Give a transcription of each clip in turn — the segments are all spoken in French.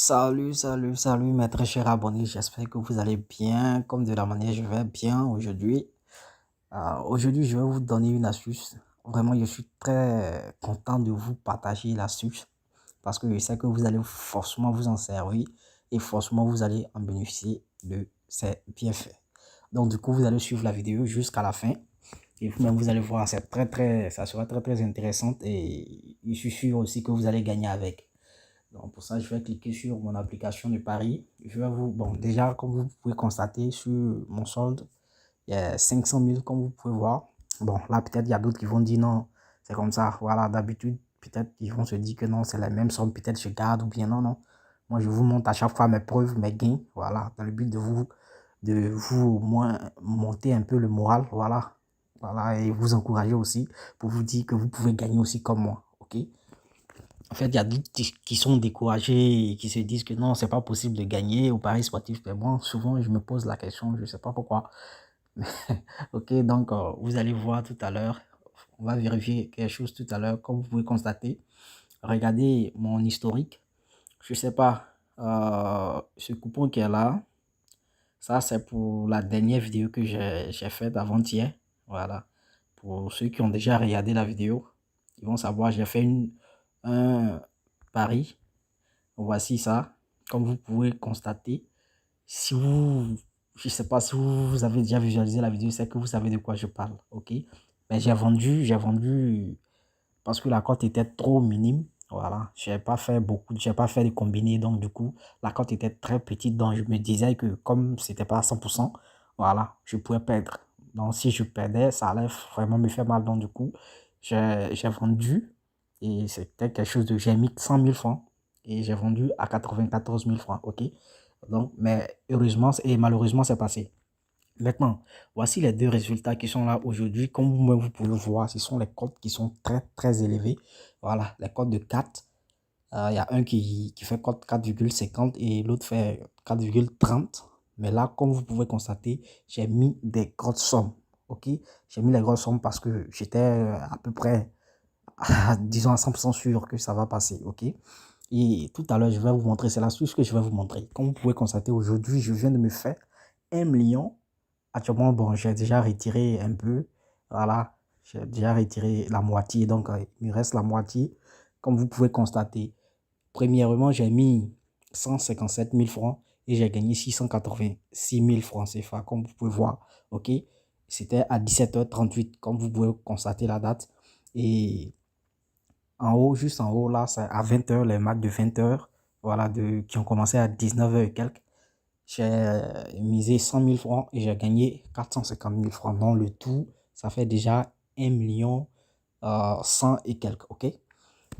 Salut mes très chers abonnés, j'espère que vous allez bien, comme de la manière je vais bien aujourd'hui. Aujourd'hui, je vais vous donner une astuce. Vraiment, je suis très content de vous partager l'astuce parce que je sais que vous allez forcément vous en servir et forcément vous allez en bénéficier de ces bienfaits. Donc du coup, vous allez suivre la vidéo jusqu'à la fin et vous-même vous allez voir, ça sera très intéressante et je suis sûr aussi que vous allez gagner avec. Donc pour ça, je vais cliquer sur mon application de Paris. Bon, déjà, comme vous pouvez constater sur mon solde, il y a 500 000 comme vous pouvez voir. Bon, là, peut-être il y a d'autres qui vont dire non, c'est comme ça. Voilà, d'habitude, peut-être ils vont se dire que non, c'est la même somme, peut-être je garde ou bien non, non. Moi, je vous montre à chaque fois mes preuves, mes gains, voilà, dans le but de vous au moins monter un peu le moral, voilà, et vous encourager aussi pour vous dire que vous pouvez gagner aussi comme moi, ok? En fait, il y a d'autres qui sont découragés et qui se disent que non, c'est pas possible de gagner au Paris sportif. Mais bon, souvent, je me pose la question, je sais pas pourquoi. Ok, donc vous allez voir tout à l'heure. On va vérifier quelque chose tout à l'heure. Comme vous pouvez constater, regardez mon historique. Je sais pas, ce coupon qui est là, ça c'est pour la dernière vidéo que j'ai faite avant-hier. Voilà. Pour ceux qui ont déjà regardé la vidéo, ils vont savoir, j'ai fait un pari. Voici ça. Comme vous pouvez constater, si vous, je sais pas si vous avez déjà visualisé la vidéo, c'est que vous savez de quoi je parle, ok? Mais j'ai vendu parce que la cote était trop minime, voilà. J'ai pas fait de combinés, donc du coup, la cote était très petite, donc je me disais que comme c'était pas à 100%, voilà, je pouvais perdre. Donc si je perdais, ça allait vraiment me faire mal, donc du coup, j'ai vendu et c'était quelque chose de, j'ai mis 100 000 francs et j'ai vendu à 94 000 francs, ok? Donc, mais heureusement et malheureusement, c'est passé. Maintenant, voici les deux résultats qui sont là aujourd'hui. Comme vous pouvez voir, ce sont les cotes qui sont très élevés. Voilà, les cotes de 4. Il y a un qui fait cote 4,50 et l'autre fait 4,30. Mais là, comme vous pouvez constater, j'ai mis des grosses sommes. Ok, j'ai mis les grosses sommes parce que j'étais à peu près, disons à 100% sûr que ça va passer. Ok, et tout à l'heure, je vais vous montrer, c'est l'astuce que je vais vous montrer. Comme vous pouvez constater, aujourd'hui, je viens de me faire 1 million. Actuellement, bon, j'ai déjà retiré un peu. Voilà, j'ai déjà retiré la moitié. Donc, il me reste la moitié. Comme vous pouvez constater, premièrement, j'ai mis 157 000 francs et j'ai gagné 686 000 francs CFA, comme vous pouvez voir. OK? C'était à 17h38, comme vous pouvez constater la date. Et en haut, juste en haut, là, c'est à 20h, les matchs de 20h, voilà, qui ont commencé à 19h et quelques. J'ai misé 100 000 francs et j'ai gagné 450 000 francs. Donc, le tout, ça fait déjà 1 million 100 et quelques, ok?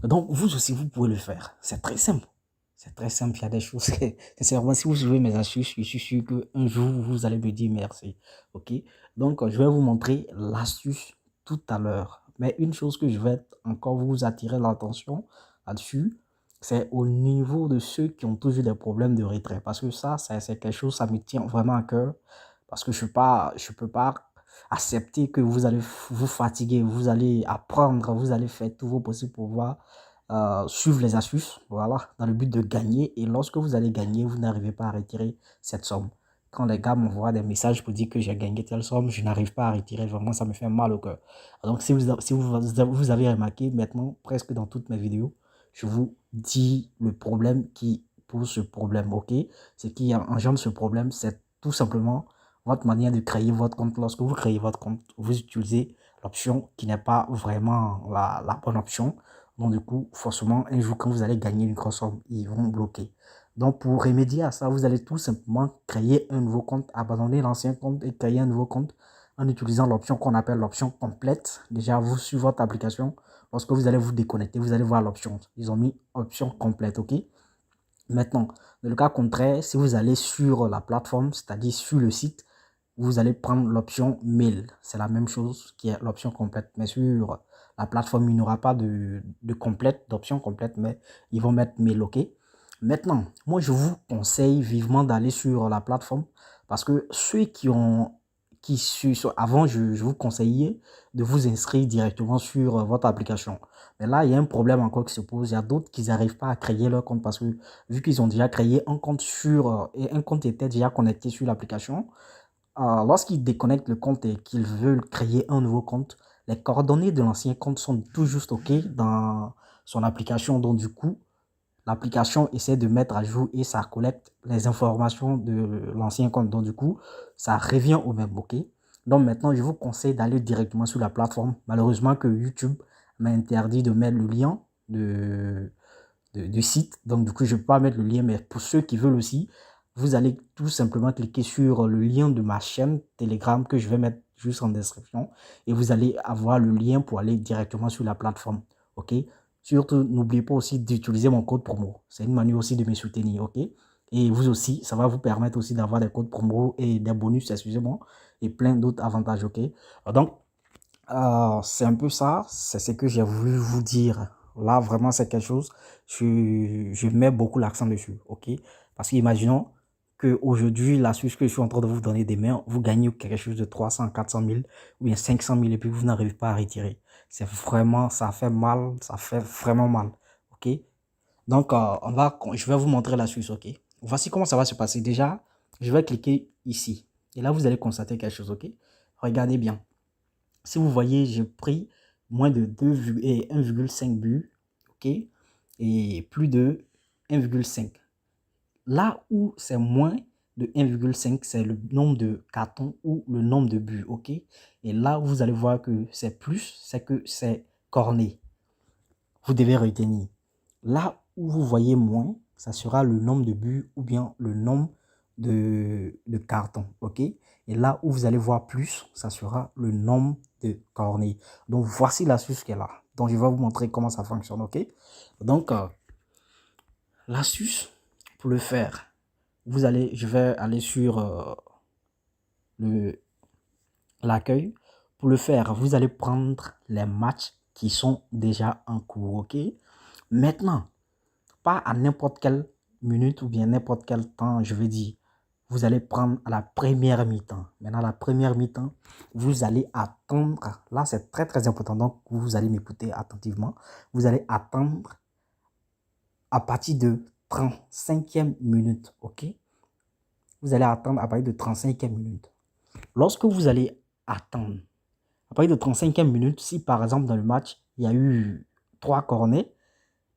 Donc, vous aussi, vous pouvez le faire. C'est très simple. C'est très simple. Il y a des choses que, sincèrement, si vous suivez mes astuces, je suis sûr qu'un jour, vous allez me dire merci, ok? Donc, je vais vous montrer l'astuce tout à l'heure. Mais une chose que je vais encore vous attirer l'attention là-dessus, c'est au niveau de ceux qui ont toujours des problèmes de retrait. Parce que ça c'est quelque chose, ça me tient vraiment à cœur. Parce que je peux pas accepter que vous allez vous fatiguer, vous allez apprendre, vous allez faire tout vos possibles pour voir, suivre les astuces, voilà, dans le but de gagner. Et lorsque vous allez gagner, vous n'arrivez pas à retirer cette somme. Quand les gars m'envoient des messages pour dire que j'ai gagné telle somme, je n'arrive pas à retirer, vraiment, ça me fait mal au cœur. Donc, si vous avez remarqué, maintenant, presque dans toutes mes vidéos, je vous dis le problème qui pose ce problème, ok? Ce qui engendre ce problème, c'est tout simplement votre manière de créer votre compte. Lorsque vous créez votre compte, vous utilisez l'option qui n'est pas vraiment la bonne option. Donc, du coup, forcément, un jour, quand vous allez gagner une grosse somme, ils vont bloquer. Donc, pour remédier à ça, vous allez tout simplement créer un nouveau compte, abandonner l'ancien compte et créer un nouveau compte en utilisant l'option qu'on appelle l'option complète. Déjà, vous, sur votre application, lorsque vous allez vous déconnecter, vous allez voir l'option. Ils ont mis option complète, ok? Maintenant, dans le cas contraire, si vous allez sur la plateforme, c'est-à-dire sur le site, vous allez prendre l'option mail. C'est la même chose qui est l'option complète. Mais sur la plateforme, il n'y aura pas de complète, d'option complète, mais ils vont mettre mail, ok? Maintenant, moi, je vous conseille vivement d'aller sur la plateforme parce que ceux avant, je vous conseillais de vous inscrire directement sur votre application. Mais là, il y a un problème encore qui se pose. Il y a d'autres qui n'arrivent pas à créer leur compte parce que vu qu'ils ont déjà créé un compte et un compte était déjà connecté sur l'application, lorsqu'ils déconnectent le compte et qu'ils veulent créer un nouveau compte, les coordonnées de l'ancien compte sont tout juste OK dans son application. Donc, du coup, l'application essaie de mettre à jour et ça collecte les informations de l'ancien compte. Donc, du coup, ça revient au même, OK? Donc, maintenant, je vous conseille d'aller directement sur la plateforme. Malheureusement que YouTube m'a interdit de mettre le lien du site. Donc, du coup, je ne peux pas mettre le lien, mais pour ceux qui veulent aussi, vous allez tout simplement cliquer sur le lien de ma chaîne Telegram que je vais mettre juste en description et vous allez avoir le lien pour aller directement sur la plateforme. OK? Surtout, n'oubliez pas aussi d'utiliser mon code promo. C'est une manière aussi de me soutenir. OK? Et vous aussi, ça va vous permettre aussi d'avoir des codes promo et des bonus, excusez-moi, et plein d'autres avantages. OK? Donc, c'est un peu ça, c'est ce que j'ai voulu vous dire. Là, vraiment, c'est quelque chose, je mets beaucoup l'accent dessus, ok? Parce qu'imaginons qu'aujourd'hui, l'astuce que je suis en train de vous donner demain, vous gagnez quelque chose de 300, 400 000 ou bien 500 000 et puis vous n'arrivez pas à retirer. C'est vraiment, ça fait mal, ça fait vraiment mal, ok? Donc, je vais vous montrer l'astuce, ok? Voici comment ça va se passer. Déjà, je vais cliquer ici. Et là, vous allez constater quelque chose, ok? Regardez bien. Si vous voyez, j'ai pris moins de 2 et 1,5 buts, ok, et plus de 1,5. Là où c'est moins de 1,5, c'est le nombre de cartons ou le nombre de buts, ok. Et là où vous allez voir que c'est plus, c'est que c'est corné. Vous devez retenir. Là où vous voyez moins, ça sera le nombre de buts ou bien le nombre de cartons, ok. Et là où vous allez voir plus, ça sera le nombre de cornets. Donc, voici l'astuce qui est là. Donc, je vais vous montrer comment ça fonctionne, ok. Donc, l'astuce, pour le faire, je vais aller sur l'accueil. Pour le faire, vous allez prendre les matchs qui sont déjà en cours, ok. Maintenant, pas à n'importe quelle minute ou bien n'importe quel temps, je veux dire, vous allez prendre à la première mi-temps. Maintenant, la première mi-temps, vous allez attendre. Là, c'est très, très important. Donc, vous allez m'écouter attentivement. Vous allez attendre à partir de 35e minute. OK? Vous allez attendre à partir de 35e minute. Lorsque vous allez attendre, à partir de 35e minute, si par exemple dans le match, il y a eu 3 corners,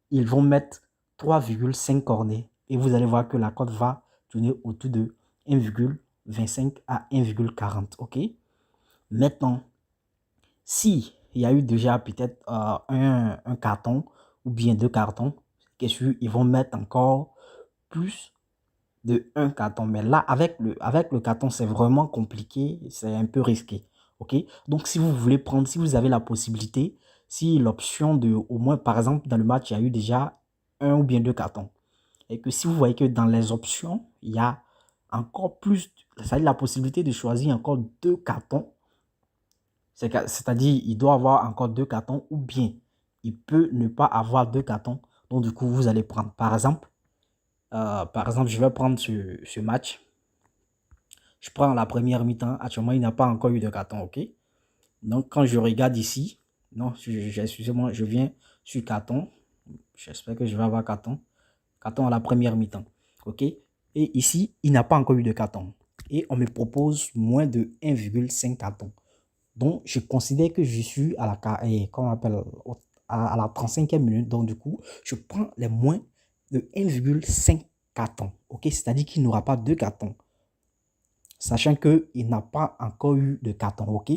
ils vont mettre 3,5 cornets. Et vous allez voir que la cote va tourner autour de 1,25 à 1,40. OK? Maintenant, si il y a eu déjà peut-être un carton ou bien 2 cartons, qu'est-ce qu'ils vont mettre encore plus de un carton. Mais là, avec le carton, c'est vraiment compliqué, c'est un peu risqué. OK? Donc, si vous voulez prendre, si vous avez la possibilité, si l'option de, au moins, par exemple, dans le match, il y a eu déjà un ou bien 2 cartons. Et que si vous voyez que dans les options, il y a encore plus, c'est-à-dire la possibilité de choisir encore 2 cartons. C'est-à-dire, il doit avoir encore 2 cartons ou bien il peut ne pas avoir 2 cartons. Donc, du coup, vous allez prendre, par exemple, je vais prendre ce match. Je prends la première mi-temps. Actuellement, il n'a pas encore eu de carton, ok? Donc, quand je regarde ici, non, excusez-moi, je viens sur carton. J'espère que je vais avoir carton. Carton à la première mi-temps, ok? Et ici, il n'a pas encore eu de carton. Et on me propose moins de 1,5 carton. Donc, je considère que je suis à la 35e minute. Donc, du coup, je prends les moins de 1,5 carton. Ok, c'est-à-dire qu'il n'aura pas 2 cartons. Sachant qu'il n'a pas encore eu de carton. Ok.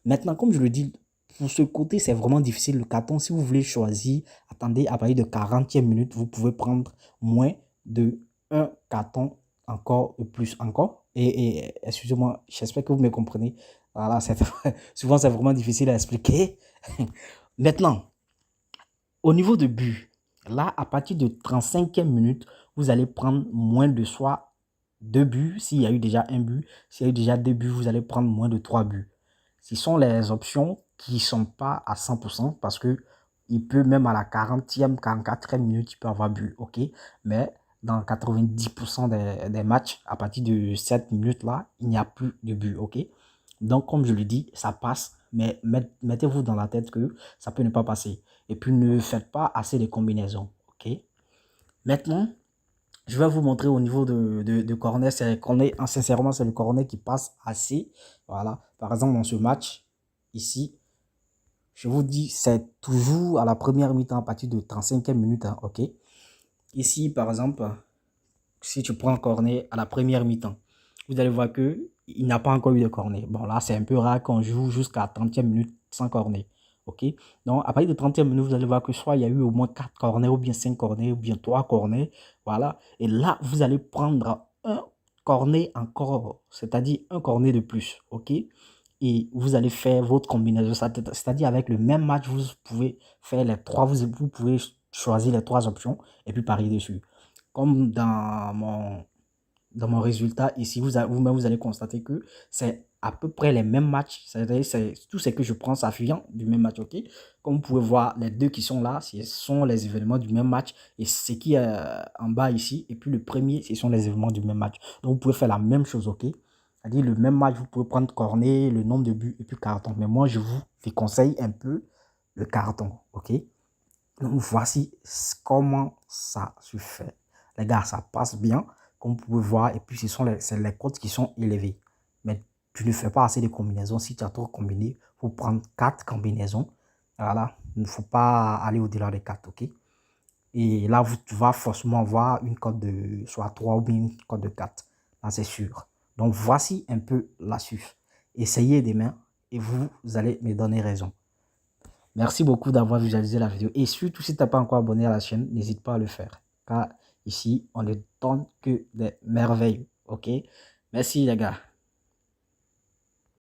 Maintenant, comme je le dis, pour ce côté, c'est vraiment difficile. Le carton, si vous voulez choisir, attendez à partir de 40e minute, vous pouvez prendre moins de 1 carton encore plus encore. Et excusez-moi, j'espère que vous me comprenez. Voilà, souvent c'est vraiment difficile à expliquer. Maintenant, au niveau de but, là, à partir de 35e minute, vous allez prendre moins de soit 2 buts. S'il y a eu déjà un but, s'il y a eu déjà 2 buts, vous allez prendre moins de 3 buts. Ce sont les options qui ne sont pas à 100% parce que il peut même à la 40e, 44e minute, il peut avoir but. OK? Mais dans 90% des matchs, à partir de cette minute-là, il n'y a plus de but. OK? Donc, comme je le dis, ça passe, mais mettez-vous dans la tête que ça peut ne pas passer. Et puis, ne faites pas assez de combinaisons, ok? Maintenant, je vais vous montrer au niveau de cornet. C'est le cornet, sincèrement, c'est le cornet qui passe assez. Voilà. Par exemple, dans ce match, ici, je vous dis, c'est toujours à la première mi-temps à partir de 35e minute, hein, ok? Ici, par exemple, si tu prends un cornet à la première mi-temps, vous allez voir que il n'a pas encore eu de cornet. Bon, là, c'est un peu rare qu'on joue jusqu'à 30e minute sans cornet. OK? Donc, à partir de 30e minute, vous allez voir que soit il y a eu au moins 4 cornets, ou bien 5 cornets, ou bien 3 cornets. Voilà. Et là, vous allez prendre un cornet encore, c'est-à-dire un cornet de plus. OK? Et vous allez faire votre combinaison. C'est-à-dire avec le même match, vous pouvez faire les trois, vous pouvez choisir les trois options et puis parier dessus. Comme dans mon résultat ici, vous-même, vous allez constater que c'est à peu près les mêmes matchs. C'est tout ce que je prends, ça vient du même match, ok? Comme vous pouvez voir, les deux qui sont là, ce sont les événements du même match. Et ce qui est en bas ici, et puis le premier, ce sont les événements du même match. Donc, vous pouvez faire la même chose, ok? C'est-à-dire le même match, vous pouvez prendre cornet, le nombre de buts et puis carton. Mais moi, je vous déconseille un peu le carton, ok? Donc, voici comment ça se fait. Les gars, ça passe bien, comme vous pouvez voir. Et puis, c'est les cotes qui sont élevées. Mais tu ne fais pas assez de combinaisons. Si tu as trop combiné, il faut prendre 4 combinaisons. Voilà, il ne faut pas aller au-delà des 4, ok? Et là, tu vas forcément avoir une cote de soit 3 ou bien une cote de 4. Là, c'est sûr. Donc, voici un peu l'astuce. Essayez demain et vous allez me donner raison. Merci beaucoup d'avoir visualisé la vidéo. Et surtout, si tu n'es pas encore abonné à la chaîne, n'hésite pas à le faire. Car ici, on ne donne que des merveilles. OK? Merci les gars.